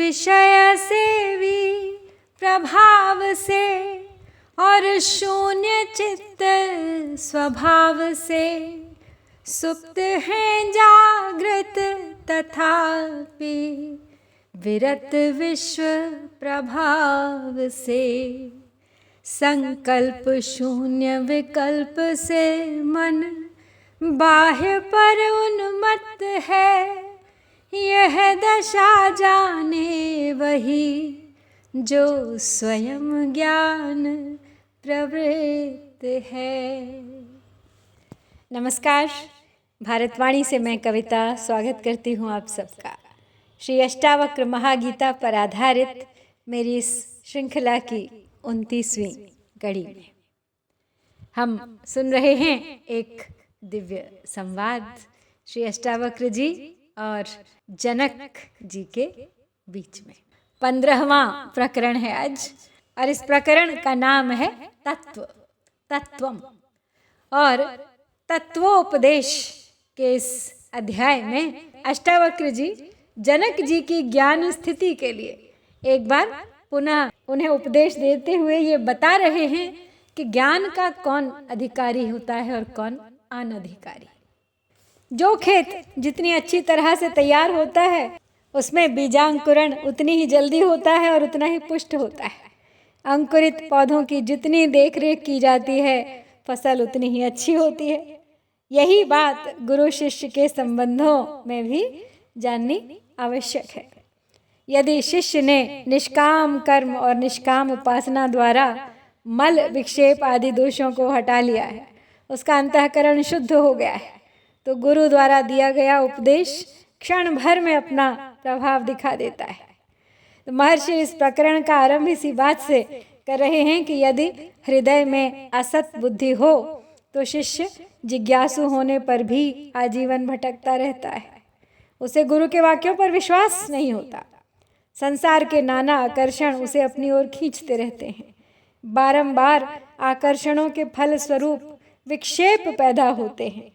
विषय सेवी प्रभाव से और शून्य चित्त स्वभाव से, सुप्त हैं जागृत तथापि विरत विश्व प्रभाव से। संकल्प शून्य विकल्प से मन बाह्य पर उन्मत्त है, यह दशा जाने वही जो स्वयं ज्ञान प्रवृत्त है। नमस्कार, भारतवाणी से मैं कविता स्वागत करती हूँ आप सबका। श्री अष्टावक्र महागीता पर आधारित मेरी इस श्रृंखला की 29वीं कड़ी में हम सुन रहे हैं एक दिव्य संवाद श्री अष्टावक्र जी और जनक जी के बीच में। 15वां प्रकरण है आज, और इस प्रकरण का नाम है तत्वम। और तत्वोपदेश के इस अध्याय में अष्टावक्र जी जनक जी की ज्ञान स्थिति के लिए एक बार पुनः उन्हें उपदेश देते हुए ये बता रहे हैं कि ज्ञान का कौन अधिकारी होता है और कौन अनधिकारी। जो खेत जितनी अच्छी तरह से तैयार होता है उसमें बीजांकुरण उतनी ही जल्दी होता है और उतना ही पुष्ट होता है। अंकुरित पौधों की जितनी देखरेख की जाती है फसल उतनी ही अच्छी होती है। यही बात गुरु शिष्य के संबंधों में भी जाननी आवश्यक है। यदि शिष्य ने निष्काम कर्म और निष्काम उपासना द्वारा मल विक्षेप आदि दोषों को हटा लिया है, उसका अंतःकरण शुद्ध हो गया है, तो गुरु द्वारा दिया गया उपदेश क्षण भर में अपना प्रभाव दिखा देता है। तो महर्षि इस प्रकरण का आरंभ इसी बात से कर रहे हैं कि यदि हृदय में असत बुद्धि हो तो शिष्य जिज्ञासु होने पर भी आजीवन भटकता रहता है। उसे गुरु के वाक्यों पर विश्वास नहीं होता। संसार के नाना आकर्षण उसे अपनी ओर खींचते रहते हैं। बारंबार आकर्षणों के फल स्वरूप विक्षेप पैदा होते हैं।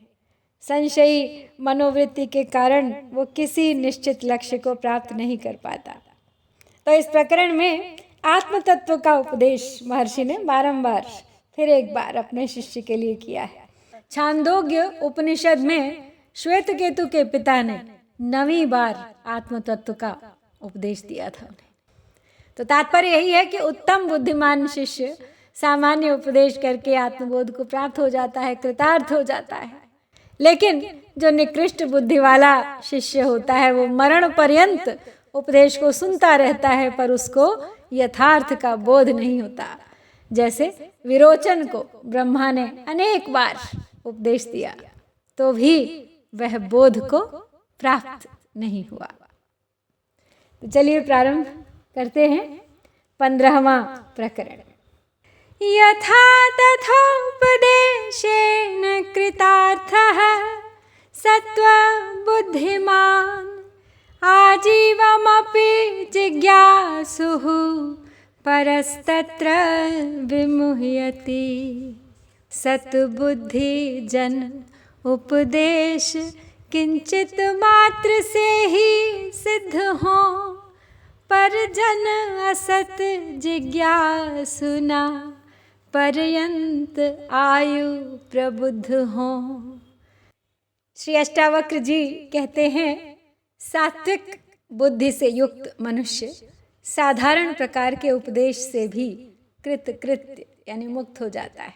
संशयी मनोवृत्ति के कारण वो किसी निश्चित लक्ष्य को प्राप्त नहीं कर पाता। तो इस प्रकरण में आत्म तत्व का उपदेश महर्षि ने बारंबार फिर एक बार अपने शिष्य के लिए किया है। छांदोग्य उपनिषद में श्वेतकेतु के पिता ने 9वीं बार आत्म तत्व का उपदेश दिया था उन्हें। तो तात्पर्य यही है कि उत्तम बुद्धिमान शिष्य सामान्य उपदेश करके आत्मबोध को प्राप्त हो जाता है, कृतार्थ हो जाता है। लेकिन जो निकृष्ट बुद्धि वाला शिष्य होता है वो मरण पर्यंत उपदेश को सुनता रहता है, पर उसको यथार्थ का बोध नहीं होता। जैसे विरोचन को ब्रह्मा ने अनेक बार उपदेश दिया तो भी वह बोध को प्राप्त नहीं हुआ। तो चलिए प्रारंभ करते हैं 15वां प्रकरण। यथा तथोपदेशेन कृतार्थः सत्त्वबुद्धिमान् आजीवमपि जिज्ञासुः परस्तत्र विमुह्यति। सत्बुद्धि जन उपदेश किंचित मात्र से ही सिद्ध हो, पर जन असत जिज्ञासुना पर्यंत आयु प्रबुद्ध हो। श्री अष्टावक्र जी कहते हैं सात्विक बुद्धि से युक्त मनुष्य साधारण प्रकार के उपदेश से भी कृत्य यानी मुक्त हो जाता है,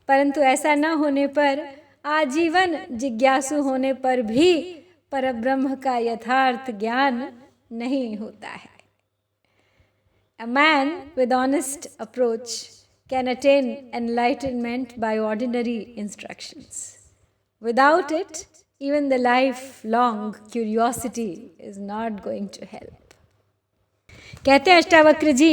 परंतु ऐसा न होने पर आजीवन जिज्ञासु होने पर भी परब्रह्म का यथार्थ ज्ञान नहीं होता है। A man with honest approach can attain enlightenment by ordinary instructions. Without it, even the lifelong curiosity is not going to help. कहते हैं अष्टावक्र जी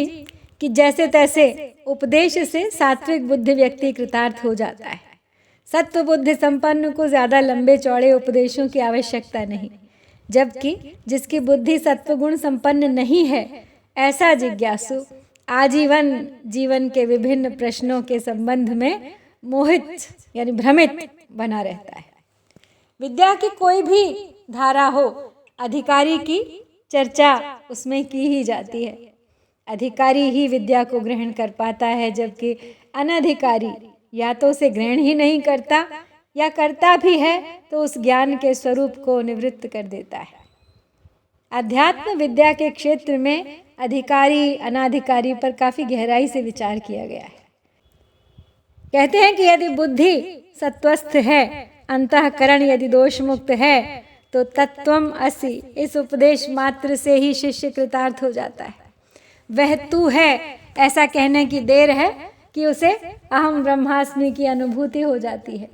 कि जैसे तैसे उपदेश से सात्विक बुद्धि व्यक्ति कृतार्थ हो जाता है। सत्व बुद्धि संपन्न को ज़्यादा लंबे चौड़े उपदेशों की आवश्यकता नहीं, जबकि जिसकी बुद्धि सत्वगुण संपन्न नहीं है ऐसा जिज्ञासु आजीवन जीवन के विभिन्न प्रश्नों के संबंध में मोहित यानी भ्रमित बना रहता है। विद्या की कोई भी धारा हो, अधिकारी की चर्चा उसमें की ही जाती है। अधिकारी ही विद्या को ग्रहण कर पाता है, जबकि अनधिकारी या तो उसे ग्रहण ही नहीं करता या करता भी है तो उस ज्ञान के स्वरूप को निवृत्त कर देता है। अध्यात्म विद्या के क्षेत्र में अधिकारी अनाधिकारी पर काफी गहराई से विचार किया गया है। कहते हैं कि यदि बुद्धि सत्वस्थ है, अंतःकरण यदि दोष मुक्त है, तो तत्वम असि इस उपदेश मात्र से ही शिष्य कृतार्थ हो जाता है। वह तू है ऐसा कहने की देर है कि उसे अहम ब्रह्मास्मि की अनुभूति हो जाती है।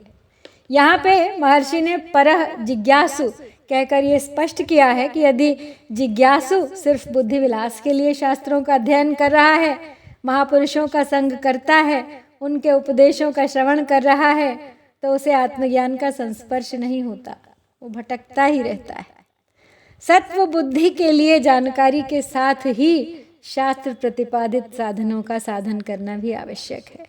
यहाँ पे महर्षि ने परह जिज्ञासु कहकर ये स्पष्ट किया है कि यदि जिज्ञासु सिर्फ बुद्धि विलास के लिए शास्त्रों का अध्ययन कर रहा है, महापुरुषों का संग करता है, उनके उपदेशों का श्रवण कर रहा है, तो उसे आत्मज्ञान का संस्पर्श नहीं होता, वो भटकता ही रहता है। सत्व बुद्धि के लिए जानकारी के साथ ही शास्त्र प्रतिपादित साधनों का साधन करना भी आवश्यक है।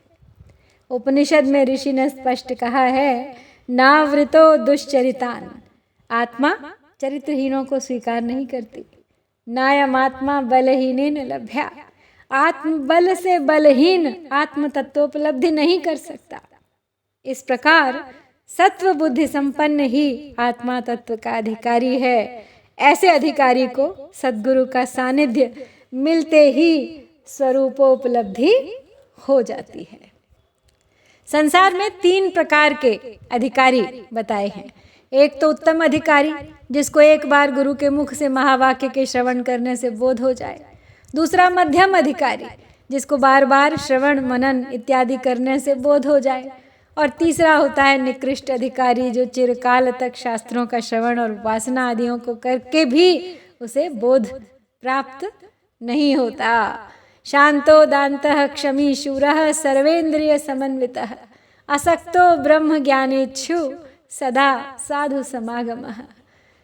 उपनिषद में ऋषि ने स्पष्ट कहा है, नावृतो दुश्चरितान, आत्मा चरित्रहीनों को स्वीकार नहीं करती। नायम आत्मा बलहीनेन लभ्या, आत्मबल से बलहीन आत्म तत्वोपलब्धि नहीं कर सकता। इस प्रकार सत्व बुद्धि संपन्न ही आत्मा तत्व का अधिकारी है। ऐसे अधिकारी को सद्गुरु का सानिध्य मिलते ही स्वरूपोपलब्धि हो जाती है। संसार में 3 प्रकार के अधिकारी बताए हैं। एक तो उत्तम अधिकारी, जिसको एक बार गुरु के मुख से महावाक्य के श्रवण करने से बोध हो जाए। दूसरा मध्यम अधिकारी, जिसको बार बार श्रवण मनन इत्यादि करने से बोध हो जाए। और तीसरा होता है निकृष्ट अधिकारी, जो चिरकाल तक शास्त्रों का श्रवण और उपासना आदियों को करके भी उसे बोध प्राप्त नहीं होता। शांतो दान्तः क्षमी शूरः सर्वेन्द्रिय समन्वितः असक्तो ब्रह्म ज्ञानेच्छु सदा साधु समागमः।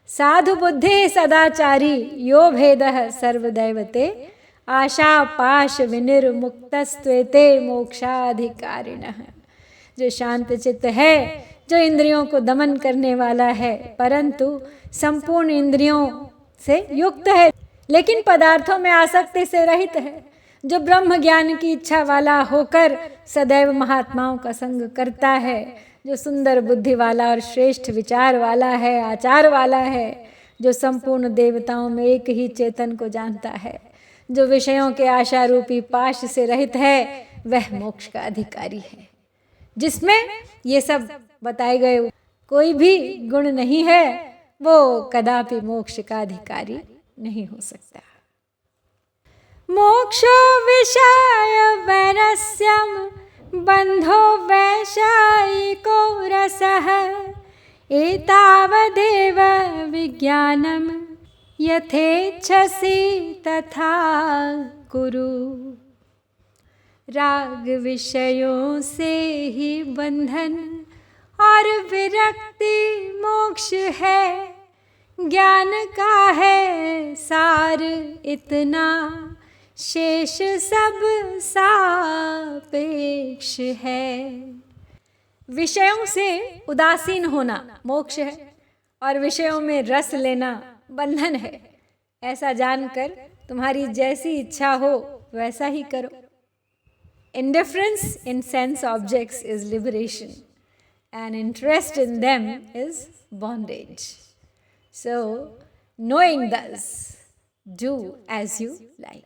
साधु बुद्धि सदाचारी यो भेदः सर्वदैवते आशा पाश विनिर्मुक्तस्त्वेते मोक्षाधिकारिणः। जो शांत चित्त है, जो इंद्रियों को दमन करने वाला है, परंतु संपूर्ण इंद्रियों से युक्त है, लेकिन पदार्थों में आसक्ति से रहित है, जो ब्रह्म ज्ञान की इच्छा वाला होकर सदैव महात्माओं का संग करता है, जो सुंदर बुद्धि वाला और श्रेष्ठ विचार वाला है, आचार वाला है, जो संपूर्ण देवताओं में एक ही चेतन को जानता है, जो विषयों के आशा रूपी पाश से रहित है, वह मोक्ष का अधिकारी है। जिसमें ये सब बताए गए कोई भी गुण नहीं है, वो कदापि मोक्ष का अधिकारी नहीं हो सकता। मोक्षो विषय वैरस्यम बंधो वैषयिको रसः एतावदेव विज्ञानम यथेच्छसि तथा कुरु। राग विषयों से ही बंधन और विरक्ति मोक्ष है। ज्ञान का है सार इतना, शेष सब सापेक्ष है। विषयों से उदासीन होना मोक्ष है और विषयों में रस लेना बंधन है। ऐसा जानकर तुम्हारी जैसी इच्छा हो वैसा ही करो। Indifference in sense objects is liberation, and interest in them is bondage. So, knowing thus, do as you like.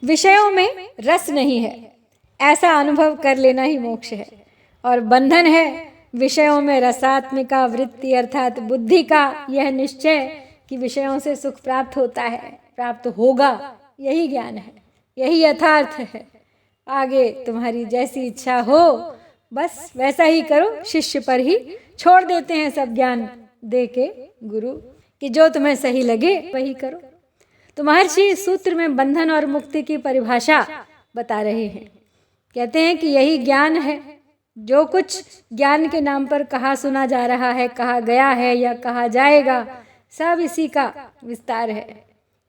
विषयों में रस नहीं है, ऐसा अनुभव कर लेना ही मोक्ष है। और बंधन है विषयों में रसात्मिका वृत्ति अर्थात बुद्धि का यह निश्चय कि विषयों से सुख प्राप्त होता है, प्राप्त होगा, यही ज्ञान है, यही यथार्थ है। आगे तुम्हारी जैसी इच्छा हो बस वैसा ही करो। शिष्य पर ही छोड़ देते हैं सब ज्ञान दे के गुरु कि जो तुम्हें सही लगे वही करो। तो महर्षि सूत्र में बंधन और मुक्ति की परिभाषा बता रहे हैं। कहते हैं कि यही ज्ञान है। जो कुछ ज्ञान के नाम पर कहा सुना जा रहा है, कहा गया है या कहा जाएगा, सब इसी का विस्तार है,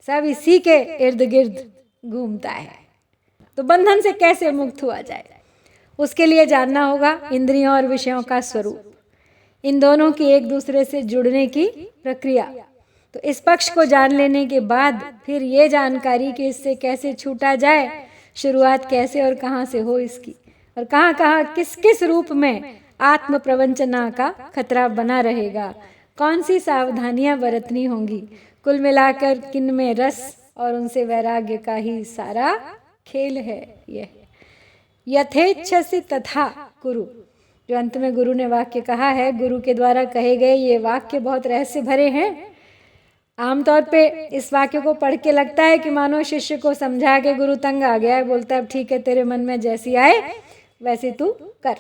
सब इसी के इर्द गिर्द घूमता है। तो बंधन से कैसे मुक्त हुआ जाए, उसके लिए जानना होगा इंद्रियों और विषयों का स्वरूप, इन दोनों की एक दूसरे से जुड़ने की प्रक्रिया। तो इस पक्ष को जान लेने के बाद फिर ये जानकारी कि इससे कैसे छूटा जाए, शुरुआत कैसे और कहाँ से हो इसकी, और कहाँ कहाँ किस किस रूप में आत्म प्रवंचना का खतरा बना रहेगा, कौन सी सावधानियां बरतनी होंगी, कुल मिलाकर किन में रस और उनसे वैराग्य का ही सारा खेल है। यह यथेच्छसि तथा कुरु, जो अंत में गुरु ने वाक्य कहा है, गुरु के द्वारा कहे गए ये वाक्य बहुत रहस्य भरे हैं। आमतौर पे इस वाक्य को पढ़ के लगता है कि मानो शिष्य को समझा के गुरु तंग आ गया है, बोलता है अब ठीक है, तेरे मन में जैसी आए वैसे तू कर।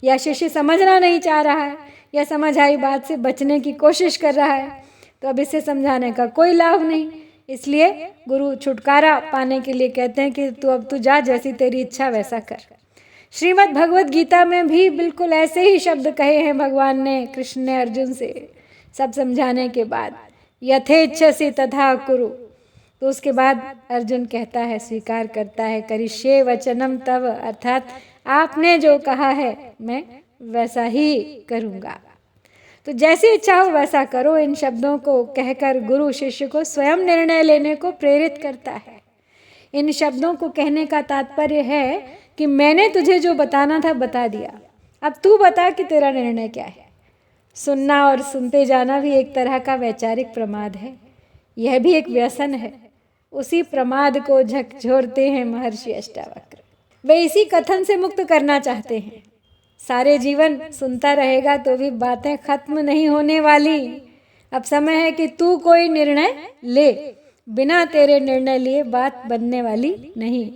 या शिष्य समझना नहीं चाह रहा है, या समझ आई बात से बचने की कोशिश कर रहा है, तो अब इसे समझाने का कोई लाभ नहीं। इसलिए गुरु छुटकारा पाने के लिए कहते हैं कि तू जा, जैसी तेरी इच्छा वैसा कर। श्रीमद् भगवत गीता में भी बिल्कुल ऐसे ही शब्द कहे हैं भगवान ने, कृष्ण ने अर्जुन से सब समझाने के बाद, यथेच्छसि तथा कुरु। तो उसके बाद अर्जुन कहता है, स्वीकार करता है, करिष्ये वचनम तव, अर्थात आपने जो कहा है मैं वैसा ही करूँगा। तो जैसी इच्छा हो वैसा करो, इन शब्दों को कहकर गुरु शिष्य को स्वयं निर्णय लेने को प्रेरित करता है। इन शब्दों को कहने का तात्पर्य है कि मैंने तुझे जो बताना था बता दिया, अब तू बता कि तेरा निर्णय क्या है। सुनना और सुनते जाना भी एक तरह का वैचारिक प्रमाद है, यह भी एक व्यसन है। उसी प्रमाद को झकझोरते हैं महर्षि अष्टावक्र। वे इसी कथन से मुक्त करना चाहते हैं। सारे जीवन सुनता रहेगा तो भी बातें खत्म नहीं होने वाली। अब समय है कि तू कोई निर्णय ले, बिना तेरे निर्णय लिए बात बनने वाली नहीं।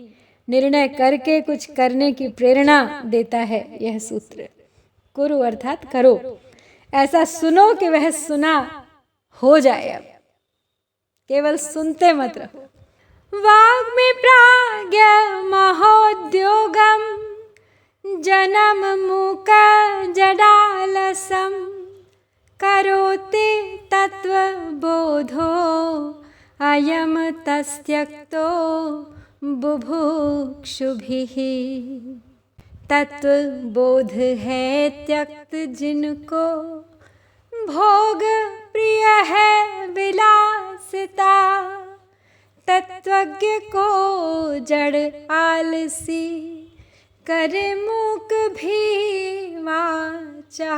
निर्णय करके कुछ करने की प्रेरणा देता है यह सूत्र। कुरु अर्थात करो, ऐसा सुनो कि वह सुना हो जाए। अब केवल सुनते मत रहो। वाग में प्राज्ञ महोद्योगम जनम मूक जडालसम करोति तत्व बोधो अयम तस्त्यक्तो बुभुक्षुभिः। तत्व बोध है त्यक्त जिनको, भोग प्रिय है विलासिता, तत्वज्ञ को जड़ आलसी, करे मूक भी वाचालता।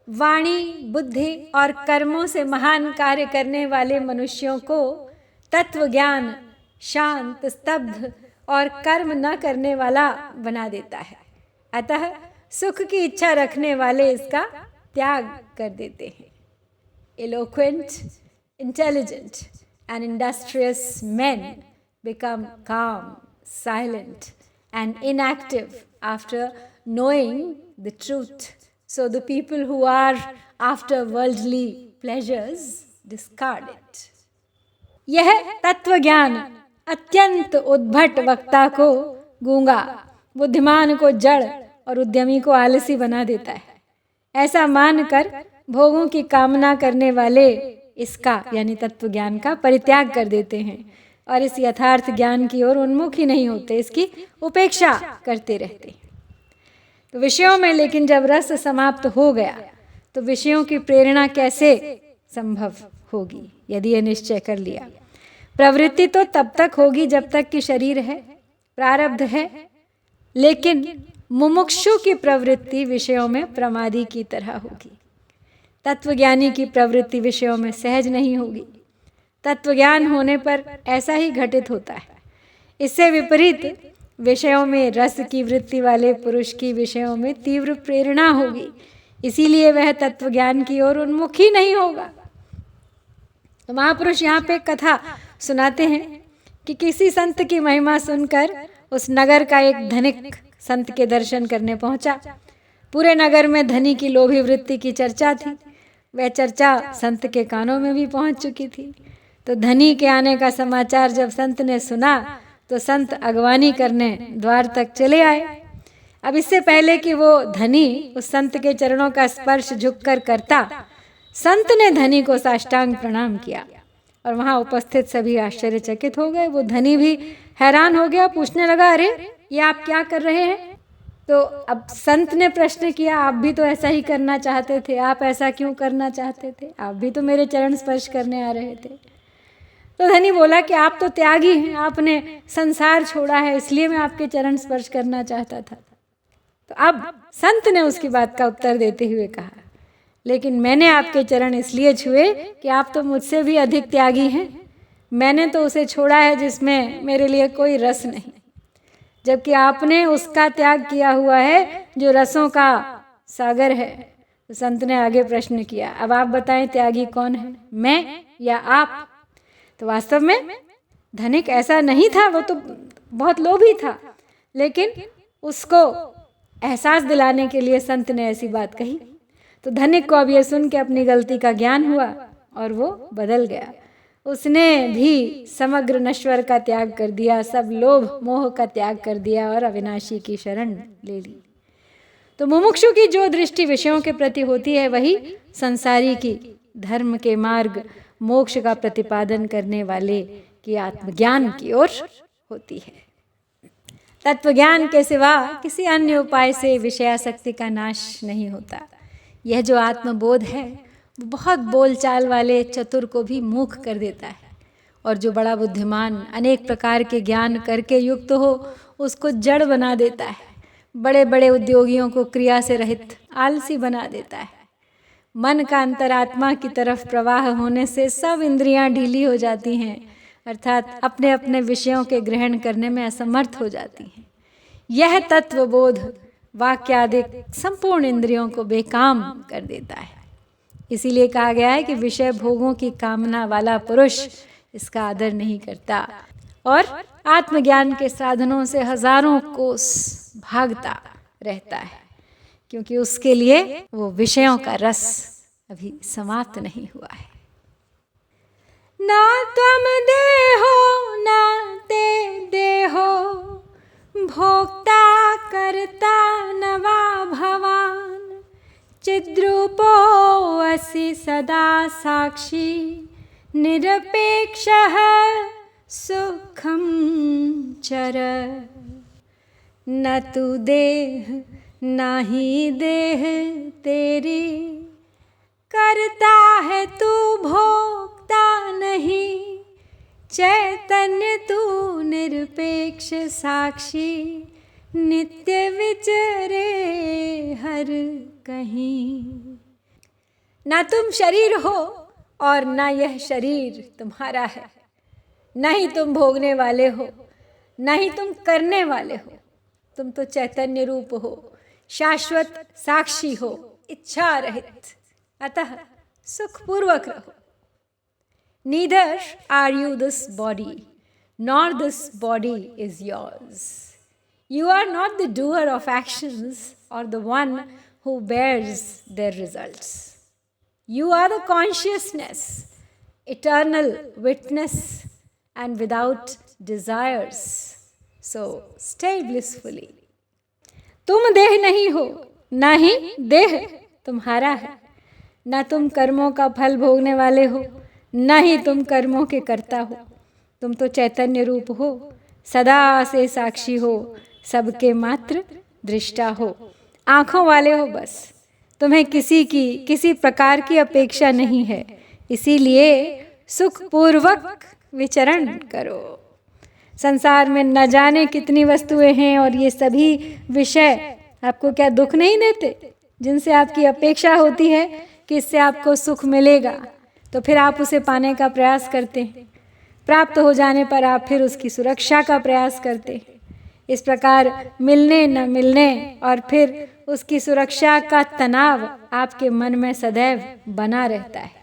वाणी, बुद्धि और कर्मों से महान कार्य करने वाले मनुष्यों को तत्व ज्ञान शांत, स्तब्ध और कर्म न करने वाला बना देता है। अतः सुख की इच्छा रखने वाले इसका त्याग कर देते हैं। Eloquent, intelligent and industrious men become calm, silent and inactive after knowing the truth. So the people who are after worldly pleasures discard it. यह तत्व ज्ञान अत्यंत उद्भट वक्ता को गूंगा, बुद्धिमान को जड़ और उद्यमी को आलसी बना देता है। ऐसा मानकर भोगों की कामना करने वाले इसका यानी तत्व ज्ञान का परित्याग कर देते हैं और इस यथार्थ ज्ञान की ओर उन्मुख ही नहीं होते, इसकी उपेक्षा करते रहते हैं। तो विषयों में लेकिन जब रस समाप्त हो गया तो विषयों की प्रेरणा कैसे संभव होगी यदि यह निश्चय कर लिया। प्रवृत्ति तो तब तक होगी जब तक कि शरीर है, प्रारब्ध है, लेकिन मुमुक्षु की प्रवृत्ति विषयों में प्रमादी की तरह होगी। तत्वज्ञानी की प्रवृत्ति विषयों में सहज नहीं होगी। तत्वज्ञान होने पर ऐसा ही घटित होता है। इससे विपरीत विषयों में रस की वृत्ति वाले पुरुष की विषयों में तीव्र प्रेरणा होगी, इसीलिए वह तत्वज्ञान की ओर उन्मुख ही नहीं होगा। तो महापुरुष यहाँ पे कथा सुनाते हैं कि किसी संत की महिमा सुनकर उस नगर का एक धनिक संत के दर्शन करने पहुंचा। पूरे नगर में धनी की लोभी वृत्ति की चर्चा थी। वह चर्चा संत के कानों में भी पहुंच चुकी थी। तो धनी के आने का समाचार जब संत ने सुना तो संत अगवानी करने द्वार तक चले आए। अब इससे पहले कि वो धनी उस संत के चरणों का स्पर्श झुककर करता, संत ने धनी को साष्टांग प्रणाम किया और वहां उपस्थित सभी आश्चर्यचकित हो गए। वो धनी भी हैरान हो गया, पूछने लगा, अरे ये आप क्या कर रहे हैं? तो अब संत ने प्रश्न किया, आप भी तो ऐसा ही करना चाहते थे, आप ऐसा क्यों करना चाहते थे, आप भी तो मेरे चरण स्पर्श करने आ रहे थे। तो धनी बोला कि आप तो त्यागी हैं, आपने संसार छोड़ा है, इसलिए मैं आपके चरण स्पर्श करना चाहता था। तो अब संत ने उसकी बात का उत्तर देते हुए कहा, लेकिन मैंने आपके चरण इसलिए छुए कि आप तो मुझसे भी अधिक त्यागी हैं। मैंने तो उसे छोड़ा है जिसमें मेरे लिए कोई रस नहीं, जबकि आपने उसका त्याग किया हुआ है जो रसों का सागर है। तो संत ने आगे प्रश्न किया, अब आप बताएं त्यागी कौन है, मैं या आप? तो वास्तव में धनिक ऐसा नहीं था, वो तो बहुत लोभी था, लेकिन उसको एहसास दिलाने के लिए संत ने ऐसी बात कही। तो धनिक को अब ये सुन के अपनी गलती का ज्ञान हुआ और वो बदल गया। उसने भी समग्र नश्वर का त्याग कर दिया, सब लोभ मोह का त्याग कर दिया और अविनाशी की शरण ले ली। तो मुमुक्षु की जो दृष्टि विषयों के प्रति होती है वही संसारी की, धर्म के मार्ग मोक्ष का प्रतिपादन करने वाले की आत्मज्ञान की ओर होती है। तत्वज्ञान के सिवा किसी अन्य उपाय से विषयासक्ति का नाश नहीं होता। यह जो आत्मबोध है वो बहुत बोलचाल वाले चतुर को भी मूक कर देता है, और जो बड़ा बुद्धिमान अनेक प्रकार के ज्ञान करके युक्त हो उसको जड़ बना देता है। बड़े बड़े उद्योगियों को क्रिया से रहित आलसी बना देता है। मन का अंतरात्मा की तरफ प्रवाह होने से सब इंद्रियां ढीली हो जाती हैं, अर्थात अपने अपने विषयों के ग्रहण करने में असमर्थ हो जाती हैं। यह तत्वबोध वाक्यादि संपूर्ण इंद्रियों को बेकाम कर देता है। इसीलिए कहा गया है कि विषय भोगों की कामना वाला पुरुष इसका आदर नहीं करता और आत्मज्ञान के साधनों से हजारों कोस भागता रहता है, क्योंकि उसके लिए वो विषयों का रस अभी समाप्त नहीं हुआ है। ना त्वम देहो ना ते देहो भोक्ता करता न वा भवान चिद्रूपो असि सदा साक्षी निरपेक्षः सुखं चर। न तू देह ना ही देह तेरी, करता है तू भोक्ता नहीं, चैतन्य तू निरपेक्ष साक्षी नित्य विचरे हर कहीं। ना तुम शरीर हो और ना यह शरीर तुम्हारा है, ना ही तुम भोगने वाले हो ना ही तुम करने वाले हो। तुम तो चैतन्य रूप हो, शाश्वत साक्षी हो, इच्छा रहित, अतः सुखपूर्वक रहो। Neither are you this body, nor this body is yours. You are not the doer of actions or the one who bears their results. You are the consciousness, eternal witness and without desires. So stay blissfully. तुम देह नहीं हो, ना ही देह तुम्हारा है। ना तुम कर्मों का फल भोगने वाले हो, ना ही तुम कर्मों के कर्ता हो। तुम तो चैतन्य रूप हो, सदा से साक्षी हो, सबके मात्र दृष्टा हो, आँखों वाले हो। बस तुम्हें किसी प्रकार की अपेक्षा नहीं है, इसीलिए सुखपूर्वक विचरण करो। संसार में न जाने कितनी वस्तुएं हैं और ये सभी विषय आपको क्या दुख नहीं देते, जिनसे आपकी अपेक्षा होती है कि इससे आपको सुख मिलेगा, तो फिर आप उसे पाने का प्रयास करते हैं। प्राप्त हो जाने पर आप फिर उसकी सुरक्षा का प्रयास करते हैं। इस प्रकार मिलने न मिलने और फिर उसकी सुरक्षा का तनाव आपके मन में सदैव बना रहता है।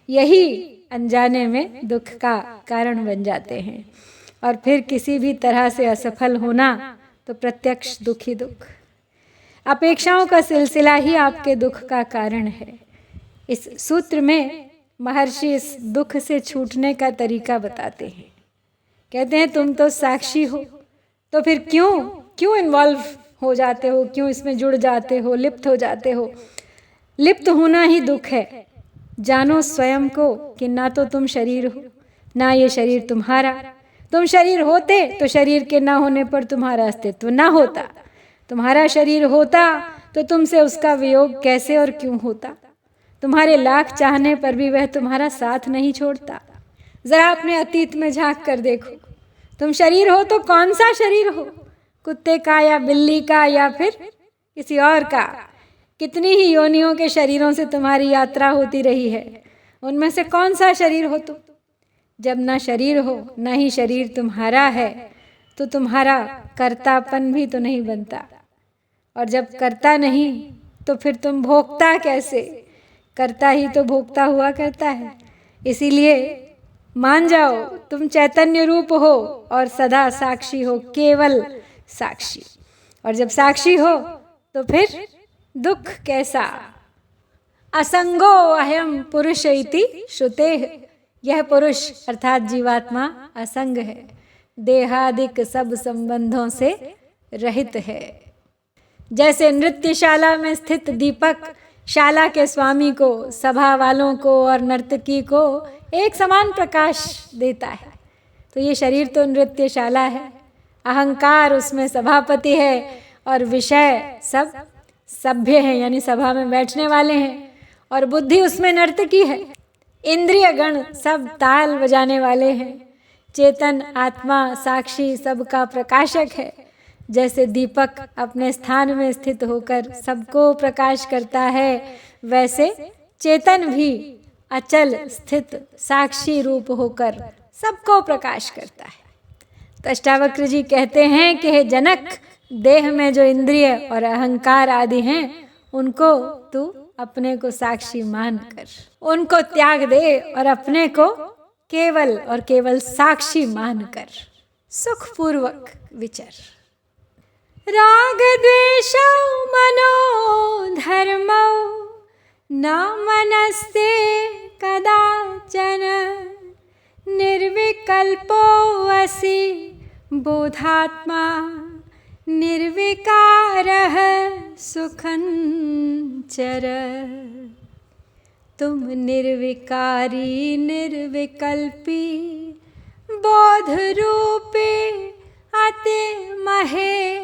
यही अनजाने में दुख का कारण बन जाते हैं, और फिर किसी भी तरह से असफल होना तो प्रत्यक्ष दुख ही दुख। अपेक्षाओं का सिलसिला ही आपके दुख का कारण है। इस सूत्र में महर्षि इस दुख से छूटने का तरीका बताते हैं। कहते हैं तुम तो साक्षी हो, तो फिर क्यों इन्वॉल्व हो जाते हो, क्यों इसमें जुड़ जाते हो, लिप्त हो जाते हो। लिप्त होना ही दुख है। जानो स्वयं को कि ना तो तुम शरीर हो, ना ये शरीर तुम्हारा। तुम शरीर होते तो शरीर के ना होने पर तुम्हारा अस्तित्व ना होता। तुम्हारा शरीर होता तो तुमसे उसका वियोग कैसे और क्यों होता। तुम्हारे लाख चाहने पर भी वह तुम्हारा साथ नहीं छोड़ता। जरा अपने अतीत में झांक कर देखो, तुम शरीर हो तो कौन सा शरीर हो, कुत्ते का या बिल्ली का या फिर किसी और का। कितनी ही योनियों के शरीरों से तुम्हारी यात्रा होती रही है, उनमें से कौन सा शरीर हो तुम। जब ना शरीर हो ना ही शरीर तुम्हारा है तो तुम्हारा कर्तापन भी तो नहीं बनता, और जब करता नहीं तो फिर तुम भोगता कैसे। करता ही तो भोगता हुआ करता है। इसीलिए मान जाओ तुम चैतन्य रूप हो और सदा साक्षी हो, केवल साक्षी। और जब साक्षी हो तो फिर दुख कैसा। असंगो अहम पुरुष इति श्रुतेः। यह पुरुष अर्थात जीवात्मा असंग है, देहादिक सब संबंधों से रहित है। जैसे नृत्यशाला में स्थित दीपक शाला के स्वामी को, सभा वालों को और नर्तकी को एक समान प्रकाश देता है, तो ये शरीर तो नृत्यशाला है, अहंकार उसमें सभापति है और विषय सब सभ्य हैं, यानी सभा में बैठने वाले हैं, और बुद्धि उसमें नर्तकी है। इंद्रिय गण सब ताल बजाने वाले हैं। चेतन आत्मा साक्षी सबका प्रकाशक है। जैसे दीपक अपने स्थान में स्थित होकर सबको प्रकाश करता है, वैसे चेतन भी अचल स्थित साक्षी रूप होकर सबको प्रकाश करता है। तो अष्टावक्र जी कहते हैं कि हे जनक, देह में जो इंद्रिय और अहंकार आदि हैं उनको तू अपने को साक्षी मानकर उनको त्याग दे और अपने को केवल और केवल साक्षी मानकर सुखपूर्वक विचर। राग द्वेषौ मनो धर्मौ न मनस्ते कदाचन निर्विकल्पो असि बोधात्मा निर्विकारः सुखं चर। तुम निर्विकारी निर्विकल्पी बोध रूपे अति महे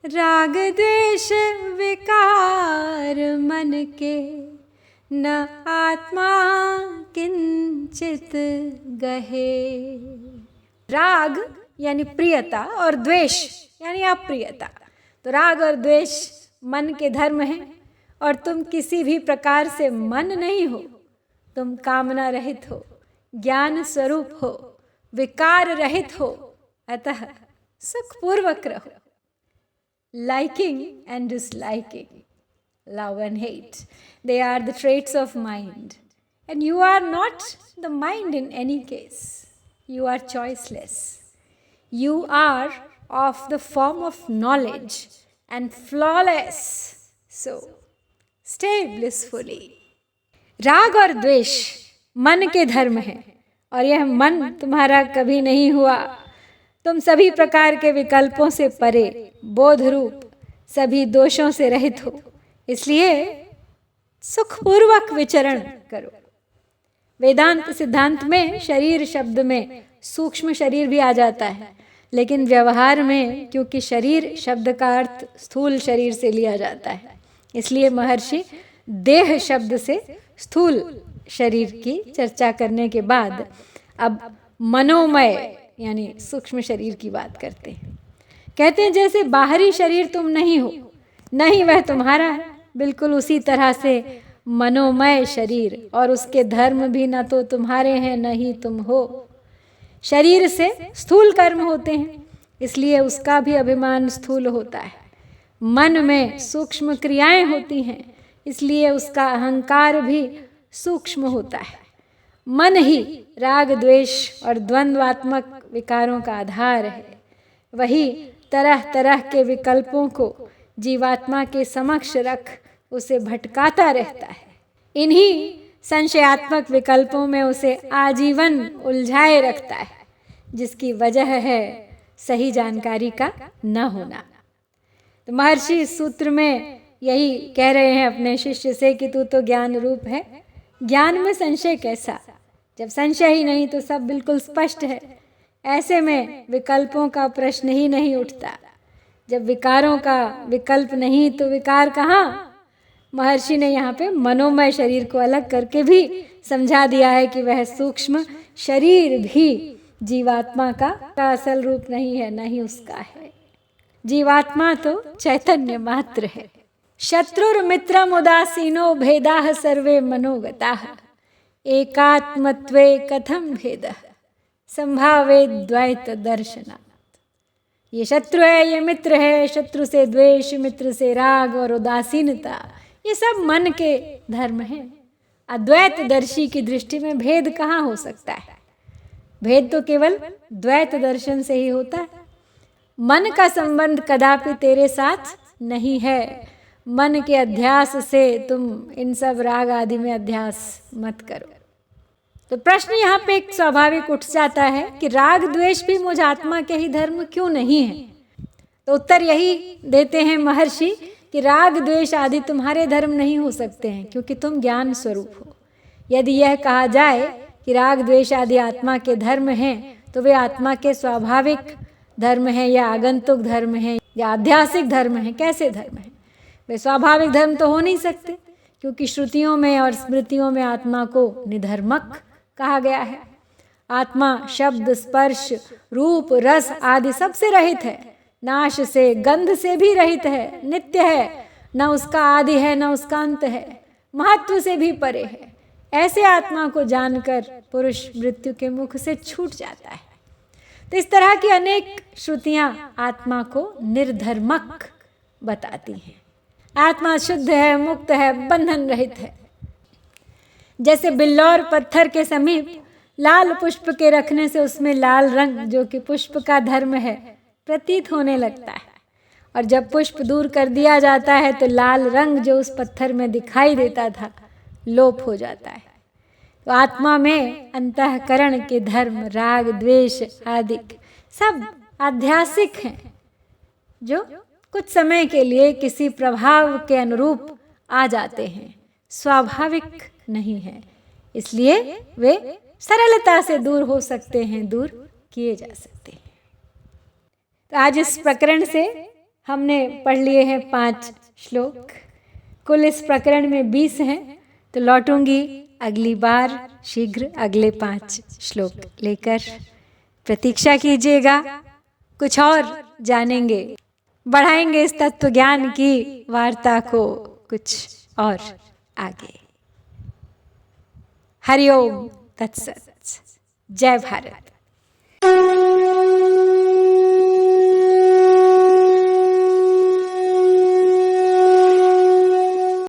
राग द्वेष विकार मन के न आत्मा किंचित गहे। राग यानी प्रियता और द्वेष यानी अप्रियता। तो राग और द्वेष मन के धर्म हैं, और तुम किसी भी प्रकार से मन नहीं हो। तुम कामना रहित हो, ज्ञान स्वरूप हो, विकार रहित हो, अतः सुखपूर्वक रहो। Liking and disliking, love and hate, they are the traits of mind, and you are not the mind in any case. You are choiceless. You are of the form of knowledge and flawless. So stay blissfully. राग और द्वेष मन के धर्म हैं, और यह मन तुम्हारा कभी नहीं हुआ। तुम सभी प्रकार के विकल्पों से परे, बोध रूप सभी दोषों से रहित हो, इसलिए सुखपूर्वक विचरण करो। वेदांत सिद्धांत में शरीर शब्द में सूक्ष्म शरीर भी आ जाता है, लेकिन व्यवहार में क्योंकि शरीर शब्द का अर्थ स्थूल शरीर से लिया जाता है, इसलिए महर्षि देह शब्द से स्थूल शरीर की चर्चा करने के बाद अब मनोमय यानी सूक्ष्म शरीर की बात करते हैं। कहते हैं जैसे बाहरी शरीर तुम नहीं हो, नहीं वह तुम्हारा है, बिल्कुल उसी तरह से मनोमय शरीर और उसके धर्म भी न तो तुम्हारे हैं न ही तुम हो। शरीर से स्थूल कर्म होते हैं, इसलिए उसका भी अभिमान स्थूल होता है। मन में सूक्ष्म क्रियाएं होती हैं, इसलिए उसका अहंकार भी सूक्ष्म होता है। मन ही राग द्वेष और द्वंद्वात्मक विकारों का आधार है। वही तरह तरह के विकल्पों को जीवात्मा के समक्ष रख उसे भटकाता रहता है। इन्हीं संशयात्मक विकल्पों में उसे आजीवन उलझाए रखता है, जिसकी वजह है सही जानकारी का न होना। तो महर्षि इस सूत्र में यही कह रहे हैं अपने शिष्य से कि तू तो ज्ञान रूप है, ज्ञान में संशय कैसा। जब संशय ही नहीं तो सब बिल्कुल स्पष्ट है। ऐसे में विकल्पों का प्रश्न ही नहीं उठता। जब विकारों का विकल्प नहीं तो विकार कहाँ। महर्षि ने यहाँ पे मनोमय शरीर को अलग करके भी समझा दिया है कि वह सूक्ष्म शरीर भी जीवात्मा का असल रूप नहीं है, न ही उसका है। जीवात्मा तो चैतन्य मात्र है। शत्रुर मित्रम उदासीनो भेदाः सर्वे मनोगताः एकात्मत्वे कथम भेदः संभावे द्वैत दर्शनात्। ये शत्रु है, ये मित्र है, शत्रु से द्वेष, मित्र से राग और उदासीनता, ये सब मन के धर्म हैं। अद्वैत दर्शी की दृष्टि में भेद कहाँ हो सकता है। भेद तो केवल द्वैत दर्शन से ही होता है। मन का संबंध कदापि तेरे साथ नहीं है। मन के अध्यास से तुम इन सब राग आदि में अध्यास मत करो। तो प्रश्न यहाँ पे एक स्वाभाविक उठ जाता है कि राग द्वेष भी मुझ आत्मा के ही धर्म क्यों नहीं है। तो उत्तर यही देते हैं महर्षि कि राग द्वेष आदि तुम्हारे धर्म नहीं हो सकते हैं, क्योंकि तुम ज्ञान स्वरूप हो। यदि यह कहा जाए कि राग द्वेष आदि आत्मा के धर्म हैं, तो वे आत्मा के स्वाभाविक धर्म हैं या आगंतुक धर्म हैं या आध्यासिक धर्म हैं। कैसे धर्म हैं? वे स्वाभाविक धर्म तो हो नहीं सकते, क्योंकि श्रुतियों में और स्मृतियों में आत्मा को निधर्मक कहा गया है। आत्मा शब्द, स्पर्श, रूप, रस आदि सबसे रहित है, नाश से, गंध से भी रहित है, नित्य है, न उसका आदि है न उसका अंत है, महत्व से भी परे है। ऐसे आत्मा को जानकर पुरुष मृत्यु के मुख से छूट जाता है। तो इस तरह की अनेक श्रुतियां आत्मा को निर्धर्मक बताती हैं। आत्मा शुद्ध है, मुक्त है, बंधन रहित है। जैसे बिल्लौर पत्थर के समीप लाल पुष्प के रखने से उसमें लाल रंग, जो कि पुष्प का धर्म है, प्रतीत होने लगता है, और जब पुष्प दूर कर दिया जाता है तो लाल रंग जो उस पत्थर में दिखाई देता था लोप हो जाता है। तो आत्मा में अंतःकरण के धर्म, राग द्वेष आदि सब आध्यासिक हैं, जो कुछ समय के लिए किसी प्रभाव के अनुरूप आ जाते हैं, स्वाभाविक नहीं है। इसलिए वे सरलता से दूर हो सकते हैं, दूर किए जा सकते हैं। तो आज इस प्रकरण से हमने पढ़ लिए हैं 5 श्लोक। कुल इस प्रकरण में 20 हैं। तो लौटूंगी अगली बार शीघ्र अगले 5 श्लोक लेकर। प्रतीक्षा कीजिएगा, कुछ और जानेंगे, बढ़ाएंगे इस तत्व ज्ञान की वार्ता को कुछ और आगे। हरिओम तत्सत। जय भारत।